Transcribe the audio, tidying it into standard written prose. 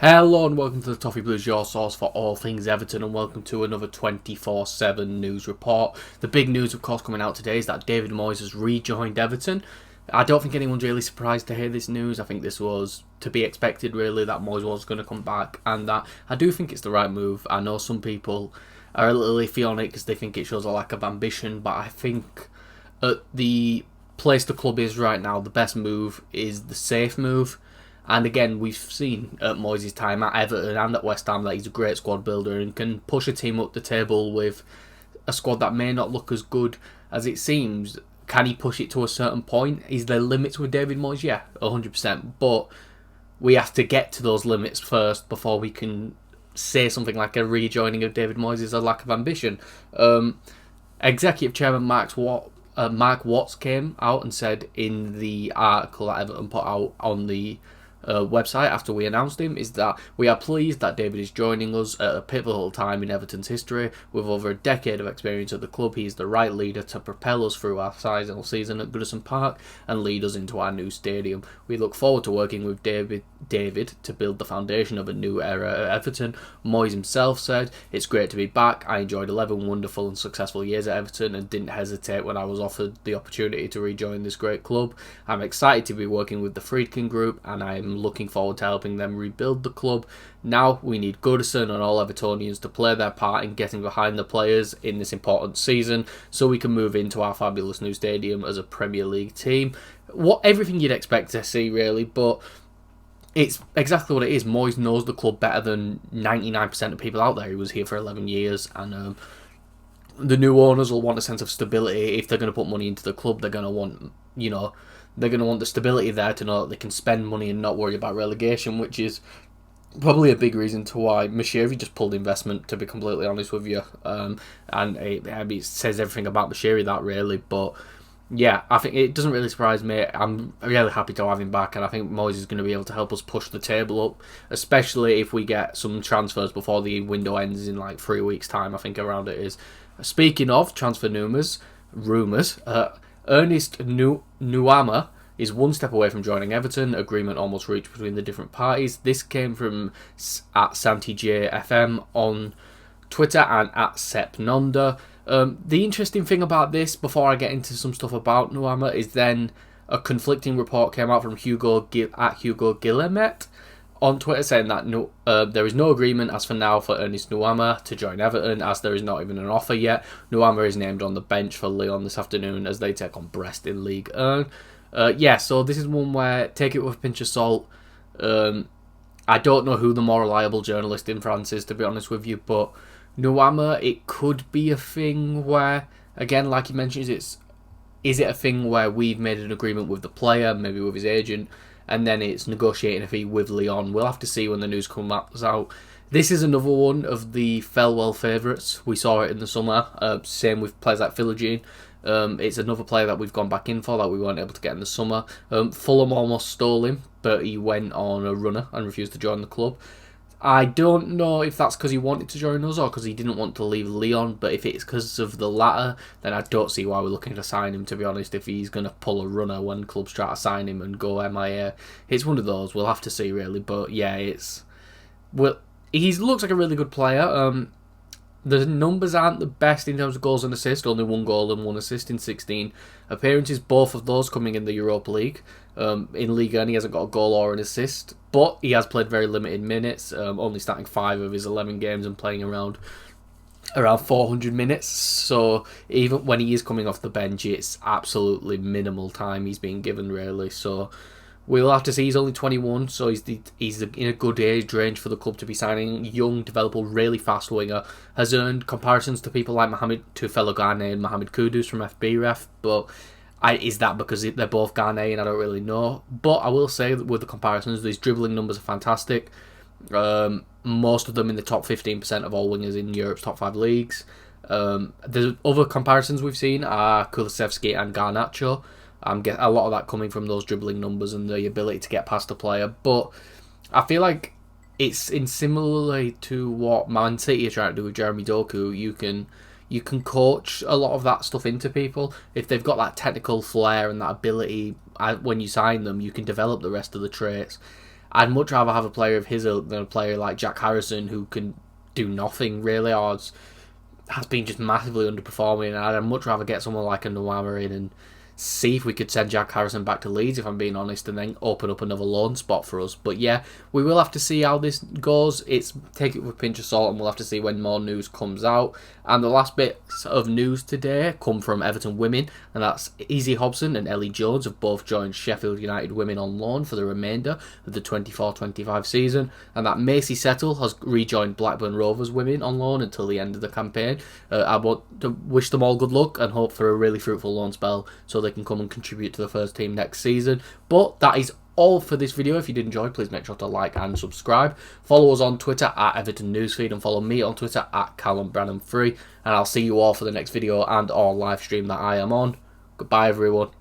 Hello and welcome to the Toffee Blues, your source for all things Everton, and welcome to another 24/7 news report. The big news, of course, coming out today is that David Moyes has rejoined Everton. I don't think anyone's really surprised to hear this news. I think this was to be expected, really, that Moyes was going to come back, and that I do think it's the right move. I know some people are a little iffy on it because they think it shows a lack of ambition, but I think at the place the club is right now, the best move is the safe move. And again, we've seen at Moyes' time at Everton and at West Ham that he's a great squad builder and can push a team up the table with a squad that may not look as good as it seems. Can he push it to a certain point? Is there limits with David Moyes? Yeah, 100%. But we have to get to those limits first before we can say something like a rejoining of David Moyes is a lack of ambition. Executive Chairman Mark Watts came out and said in the article that Everton put out on the website after we announced him is that we are pleased that David is joining us at a pivotal time in Everton's history. With over a decade of experience at the club, he is the right leader to propel us through our final season at Goodison Park and lead us into our new stadium. We look forward to working with David to build the foundation of a new era at Everton. Moyes himself said, "It's great to be back. I enjoyed 11 wonderful and successful years at Everton and didn't hesitate when I was offered the opportunity to rejoin this great club. I'm excited to be working with the Friedkin Group and I'm looking forward to helping them rebuild the club. Now we need Goodison and all Evertonians to play their part in getting behind the players in this important season so we can move into our fabulous new stadium as a Premier League team." Everything you'd expect to see, really, but it's exactly what it is. Moyes knows the club better than 99% of people out there. He was here for 11 years, and the new owners will want a sense of stability. If they're going to put money into the club, they're going to want, they're going to want the stability there to know that they can spend money and not worry about relegation, which is probably a big reason to why Moshiri just pulled investment, to be completely honest with you. And it says everything about Moshiri, that really, but yeah, I think it doesn't really surprise me. I'm really happy to have him back, and I think Moyes is going to be able to help us push the table up, especially if we get some transfers before the window ends in like 3 weeks' time, I think around it is. Speaking of transfer rumours, Ernest NUAMAH is one step away from joining Everton. Agreement almost reached between the different parties. This came from at SantiJFM on Twitter and at Sepp Nonda. The interesting thing about this, before I get into some stuff about NUAMAH, is then a conflicting report came out from Hugo Guillemet on Twitter saying that there is no agreement as for now for Ernest NUAMAH to join Everton, as there is not even an offer yet. NUAMAH is named on the bench for Lyon this afternoon as they take on Brest in Ligue 1. So this is one where take it with a pinch of salt. I don't know who the more reliable journalist in France is, to be honest with you, but NUAMAH, it could be a thing where, again, like you mentioned, is it a thing where we've made an agreement with the player, maybe with his agent, and then it's negotiating a fee with Lyon. We'll have to see when the news comes out. This is another one of the Felwell favourites. We saw it in the summer. Same with players like Philogene. It's another player that we've gone back in for that we weren't able to get in the summer. Fulham almost stole him, but he went on a runner and refused to join the club. I don't know if that's because he wanted to join us or because he didn't want to leave Lyon, but if it's because of the latter, then I don't see why we're looking to sign him, to be honest, if he's going to pull a runner when clubs try to sign him and go MIA. It's one of those, we'll have to see, really, but yeah, he looks like a really good player. The numbers aren't the best in terms of goals and assists, only 1 goal and 1 assist in 16 appearances, both of those coming in the Europa League. In Ligue 1 he hasn't got a goal or an assist, but he has played very limited minutes, only starting 5 of his 11 games and playing around 400 minutes, so even when he is coming off the bench, it's absolutely minimal time he's being given, really, so we'll have to see. He's only 21, so he's in a good age range for the club to be signing. Young, developable, really fast winger. Has earned comparisons to people like fellow Ghanaian and Mohamed Kudus from FBref, but is that because they're both Ghanaian? I don't really know. But I will say that with the comparisons, these dribbling numbers are fantastic. Most of them in the top 15% of all wingers in Europe's top 5 leagues. The other comparisons we've seen are Kulusevski and Garnacho. Get a lot of that coming from those dribbling numbers and the ability to get past a player. But I feel like it's in similarly to what Man City are trying to do with Jeremy Doku. You can coach a lot of that stuff into people. If they've got that technical flair and that ability, when you sign them, you can develop the rest of the traits. I'd much rather have a player of his ilk than a player like Jack Harrison who can do nothing really, or has been just massively underperforming. And I'd much rather get someone like a NUAMAH in and see if we could send Jack Harrison back to Leeds, if I'm being honest, and then open up another loan spot for us. But yeah, we will have to see how this goes. Take it with a pinch of salt, and we'll have to see when more news comes out. And the last bits of news today come from Everton women, and that's Izzy Hobson and Ellie Jones have both joined Sheffield United women on loan for the remainder of the 24-25 season, and that Macy Settle has rejoined Blackburn Rovers women on loan until the end of the campaign. I want to wish them all good luck and hope for a really fruitful loan spell so they can come and contribute to the first team next season. But that is all for this video. If you did enjoy, please make sure to like and subscribe. Follow us on Twitter at Everton Newsfeed, and follow me on Twitter at Callum Branham3. And I'll see you all for the next video and or live stream that I am on. Goodbye everyone.